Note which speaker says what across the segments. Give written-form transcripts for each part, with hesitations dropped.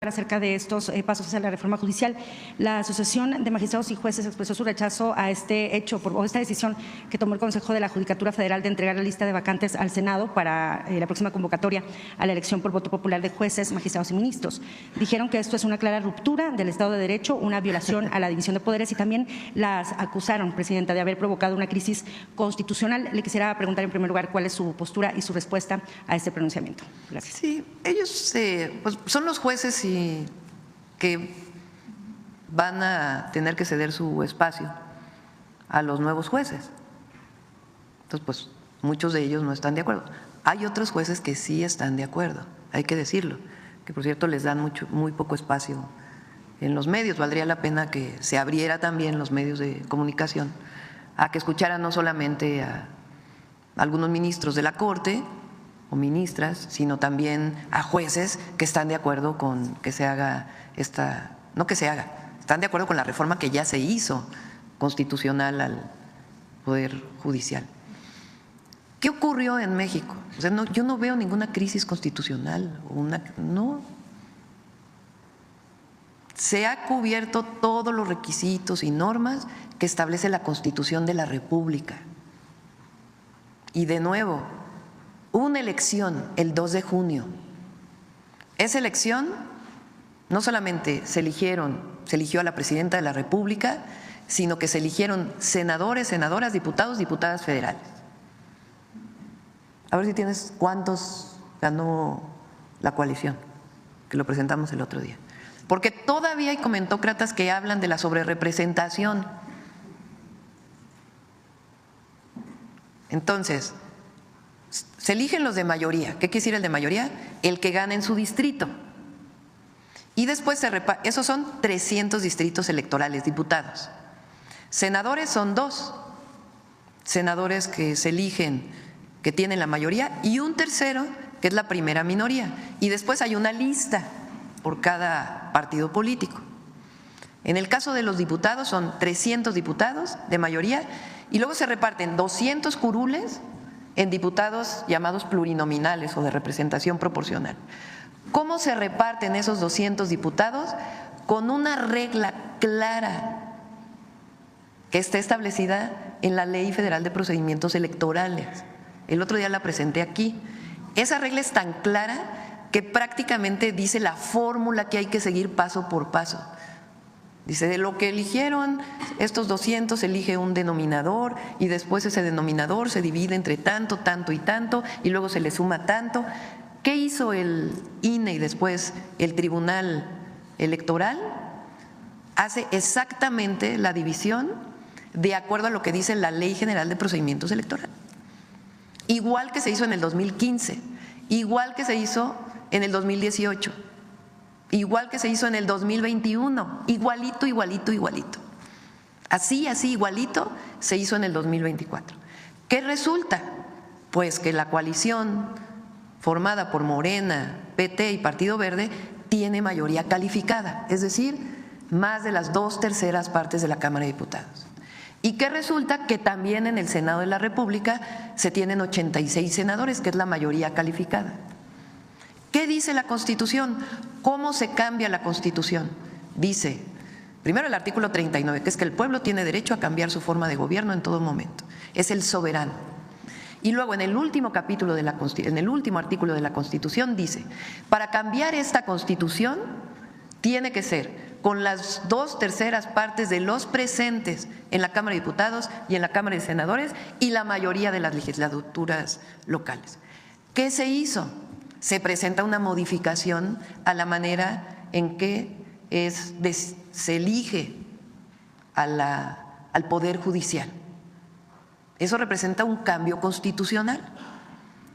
Speaker 1: acerca de estos pasos hacia la reforma judicial. La Asociación de Magistrados y Jueces expresó su rechazo a este hecho o esta decisión que tomó el Consejo de la Judicatura Federal de entregar la lista de vacantes al Senado para la próxima convocatoria a la elección por voto popular de jueces, magistrados y ministros. Dijeron que esto es una clara ruptura del Estado de Derecho, una violación a la división de poderes y también las acusaron, Presidenta, de haber provocado una crisis constitucional. Le quisiera preguntar en primer lugar cuál es su postura y su respuesta a este pronunciamiento. Gracias.
Speaker 2: Sí, ellos pues son los jueces y que van a tener que ceder su espacio a los nuevos jueces. Entonces, pues muchos de ellos no están de acuerdo. Hay otros jueces que sí están de acuerdo, hay que decirlo, que por cierto les dan muy poco espacio en los medios. Valdría la pena que se abriera también los medios de comunicación a que escucharan no solamente a algunos ministros de la Corte o ministras, sino también a jueces que están de acuerdo con que se haga están de acuerdo con la reforma que ya se hizo constitucional al Poder Judicial. ¿Qué ocurrió en México? O sea, yo no veo ninguna crisis constitucional, no. Se ha cubierto todos los requisitos y normas que establece la Constitución de la República. Y de nuevo, hubo una elección el 2 de junio. Esa elección no solamente se eligió a la presidenta de la República, sino que se eligieron senadores, senadoras, diputados, diputadas federales. A ver si tienes cuántos ganó la coalición, que lo presentamos el otro día. Porque todavía hay comentócratas que hablan de la sobrerepresentación. Entonces, se eligen los de mayoría. ¿Qué quiere decir el de mayoría? El que gana en su distrito. Y después esos son 300 distritos electorales, diputados. Senadores son 2 senadores que se eligen, que tienen la mayoría, y un tercero que es la primera minoría. Y después hay una lista por cada partido político. En el caso de los diputados son 300 diputados de mayoría y luego se reparten 200 curules en diputados llamados plurinominales o de representación proporcional. ¿Cómo se reparten esos 200 diputados? Con una regla clara que está establecida en la Ley Federal de Procedimientos Electorales. El otro día la presenté aquí. Esa regla es tan clara que prácticamente dice la fórmula que hay que seguir paso por paso. Dice, de lo que eligieron estos 200 se elige un denominador y después ese denominador se divide entre tanto, tanto y tanto y luego se le suma tanto. ¿Qué hizo el INE y después el Tribunal Electoral? Hace exactamente la división de acuerdo a lo que dice la Ley General de Procedimientos Electorales. Igual que se hizo en el 2015, igual que se hizo en el 2018. Igual que se hizo en el 2021, igualito, igualito, igualito. Así, igualito se hizo en el 2024. ¿Qué resulta? Pues que la coalición formada por Morena, PT y Partido Verde tiene mayoría calificada, es decir, más de las 2/3 partes de la Cámara de Diputados. ¿Y qué resulta? Que también en el Senado de la República se tienen 86 senadores, que es la mayoría calificada. ¿Qué dice la Constitución? ¿Cómo se cambia la Constitución? Dice, primero el artículo 39, que es que el pueblo tiene derecho a cambiar su forma de gobierno en todo momento. Es el soberano. Y luego en el último artículo de la Constitución dice, para cambiar esta Constitución tiene que ser con las 2/3 partes de los presentes en la Cámara de Diputados y en la Cámara de Senadores y la mayoría de las legislaturas locales. ¿Qué se hizo? Se presenta una modificación a la manera en que se elige al Poder Judicial. Eso representa un cambio constitucional.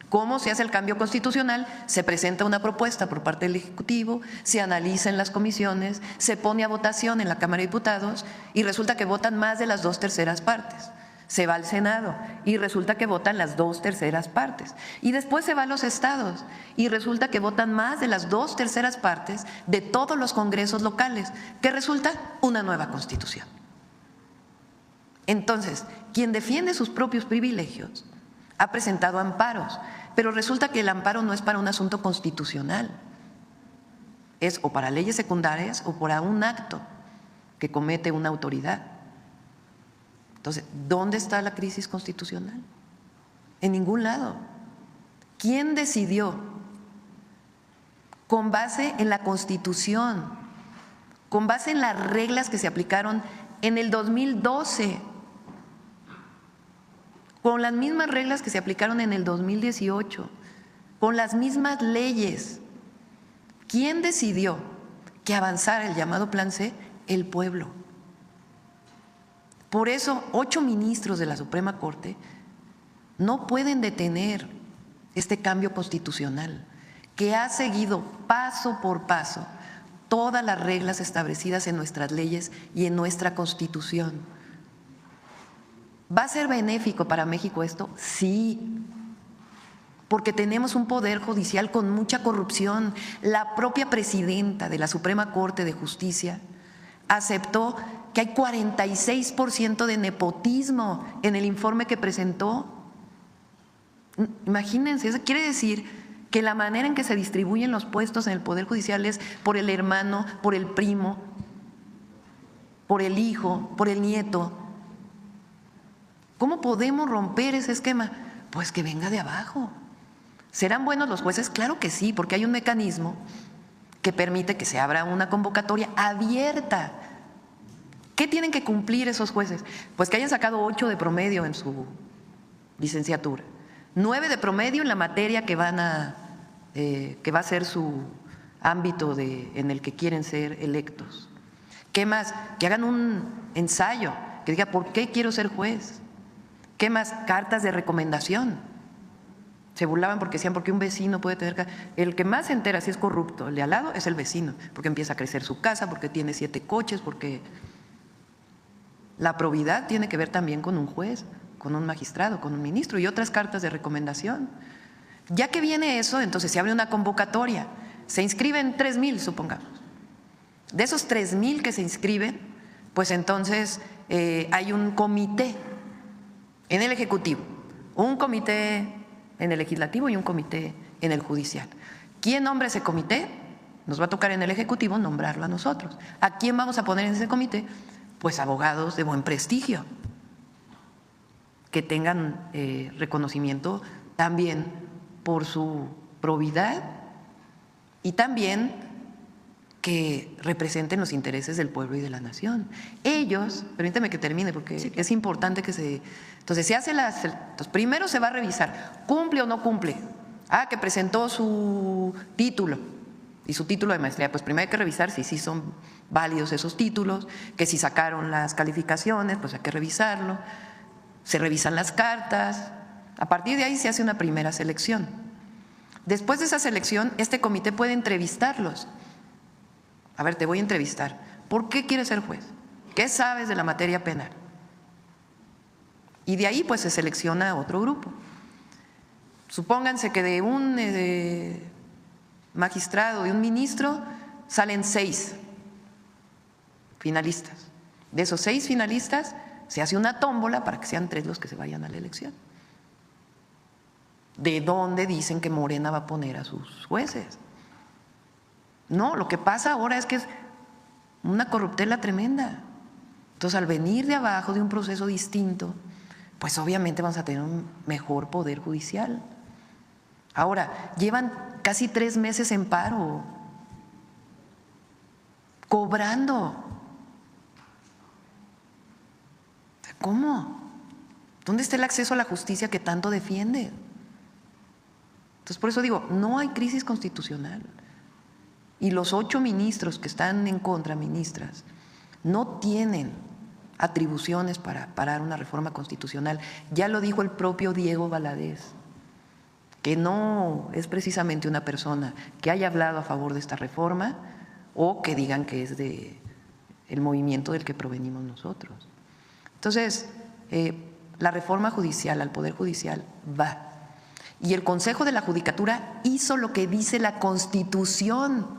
Speaker 2: ¿Cómo se hace el cambio constitucional? Se presenta una propuesta por parte del Ejecutivo, se analiza en las comisiones, se pone a votación en la Cámara de Diputados y resulta que votan más de las 2/3 partes. Se va al Senado y resulta que votan las 2/3 partes. Y después se va a los estados y resulta que votan más de las 2/3 partes de todos los congresos locales, que resulta una nueva Constitución. Entonces, quien defiende sus propios privilegios ha presentado amparos, pero resulta que el amparo no es para un asunto constitucional. es o para leyes secundarias o para un acto que comete una autoridad. Entonces, ¿dónde está la crisis constitucional? En ningún lado. ¿Quién decidió? Con base en la Constitución, con base en las reglas que se aplicaron en el 2012, con las mismas reglas que se aplicaron en el 2018, con las mismas leyes. ¿Quién decidió que avanzara el llamado Plan C? El pueblo. Por eso, 8 ministros de la Suprema Corte no pueden detener este cambio constitucional que ha seguido paso por paso todas las reglas establecidas en nuestras leyes y en nuestra Constitución. ¿Va a ser benéfico para México esto? Sí, porque tenemos un poder judicial con mucha corrupción. La propia presidenta de la Suprema Corte de Justicia aceptó que hay 46% de nepotismo en el informe que presentó. Imagínense, eso quiere decir que la manera en que se distribuyen los puestos en el Poder Judicial es por el hermano, por el primo, por el hijo, por el nieto. ¿Cómo podemos romper ese esquema? Pues que venga de abajo. ¿Serán buenos los jueces? Claro que sí, porque hay un mecanismo que permite que se abra una convocatoria abierta. ¿Qué tienen que cumplir esos jueces? Pues que hayan sacado 8 de promedio en su licenciatura, 9 de promedio en la materia que va a ser su ámbito en el que quieren ser electos. ¿Qué más? Que hagan un ensayo que diga ¿por qué quiero ser juez? ¿Qué más? Cartas de recomendación. Se burlaban porque decían porque un vecino puede tener… El que más se entera si es corrupto, el de al lado, es el vecino, porque empieza a crecer su casa, porque tiene 7 coches, porque… La probidad tiene que ver también con un juez, con un magistrado, con un ministro y otras cartas de recomendación. Ya que viene eso, entonces se abre una convocatoria, se inscriben 3,000, supongamos. De esos 3,000 que se inscriben, pues entonces hay un comité en el Ejecutivo, un comité en el Legislativo y un comité en el Judicial. ¿Quién nombra ese comité? Nos va a tocar en el Ejecutivo nombrarlo a nosotros. ¿A quién vamos a poner en ese comité? Pues abogados de buen prestigio, que tengan reconocimiento también por su probidad y también que representen los intereses del pueblo y de la nación. Ellos, permíteme que termine porque sí, es importante que se… Entonces, se hace entonces, primero se va a revisar, ¿cumple o no cumple? Que presentó su título y su título de maestría, pues primero hay que revisar si sí son válidos esos títulos, que si sacaron las calificaciones, pues hay que revisarlo, se revisan las cartas, a partir de ahí se hace una primera selección. Después de esa selección, este comité puede entrevistarlos. A ver, te voy a entrevistar. ¿Por qué quieres ser juez? ¿Qué sabes de la materia penal? Y de ahí pues se selecciona otro grupo. Supónganse que de un magistrado, de un ministro, salen 6 finalistas. De esos 6 finalistas se hace una tómbola para que sean 3 los que se vayan a la elección. ¿De dónde dicen que Morena va a poner a sus jueces? No, lo que pasa ahora es que es una corruptela tremenda. Entonces, al venir de abajo de un proceso distinto, pues obviamente vamos a tener un mejor poder judicial. Ahora, llevan casi 3 meses en paro, cobrando. ¿Cómo? ¿Dónde está el acceso a la justicia que tanto defiende? Entonces, por eso digo, no hay crisis constitucional. Y los 8 ministros que están en contra, ministras, no tienen atribuciones para parar una reforma constitucional. Ya lo dijo el propio Diego Valadez, que no es precisamente una persona que haya hablado a favor de esta reforma o que digan que es de el movimiento del que provenimos nosotros. Entonces, la reforma judicial al Poder Judicial va. Y el Consejo de la Judicatura hizo lo que dice la Constitución.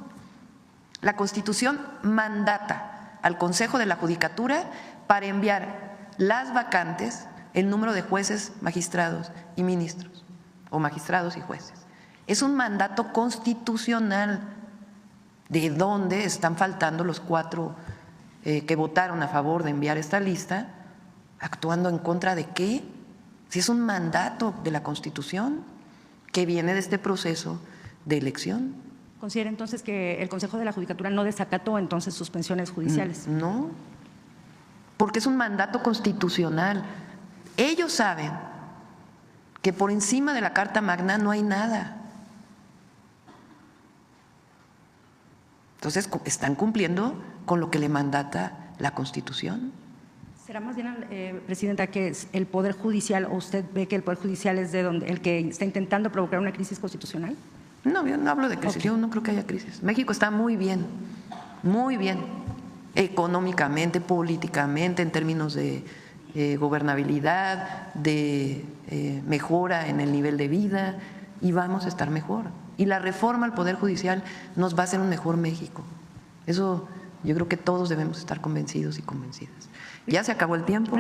Speaker 2: La Constitución mandata al Consejo de la Judicatura para enviar las vacantes, el número de jueces, magistrados y ministros, o magistrados y jueces. Es un mandato constitucional ¿De dónde están faltando los 4 que votaron a favor de enviar esta lista? ¿Actuando en contra de qué? Si es un mandato de la Constitución que viene de este proceso de elección.
Speaker 1: ¿Considera entonces que el Consejo de la Judicatura no desacató entonces suspensiones judiciales?
Speaker 2: No, porque es un mandato constitucional. Ellos saben que por encima de la Carta Magna no hay nada. Entonces, están cumpliendo con lo que le mandata la Constitución.
Speaker 1: ¿Será más bien, Presidenta, que es el Poder Judicial, o usted ve que el Poder Judicial es el que está intentando provocar una crisis constitucional?
Speaker 2: No, yo no hablo de crisis, yo no creo que haya crisis. México está muy bien, económicamente, políticamente, en términos de gobernabilidad, de mejora en el nivel de vida, y vamos a estar mejor. Y la reforma al Poder Judicial nos va a hacer un mejor México. Eso yo creo que todos debemos estar convencidos y convencidas. Ya se acabó el tiempo.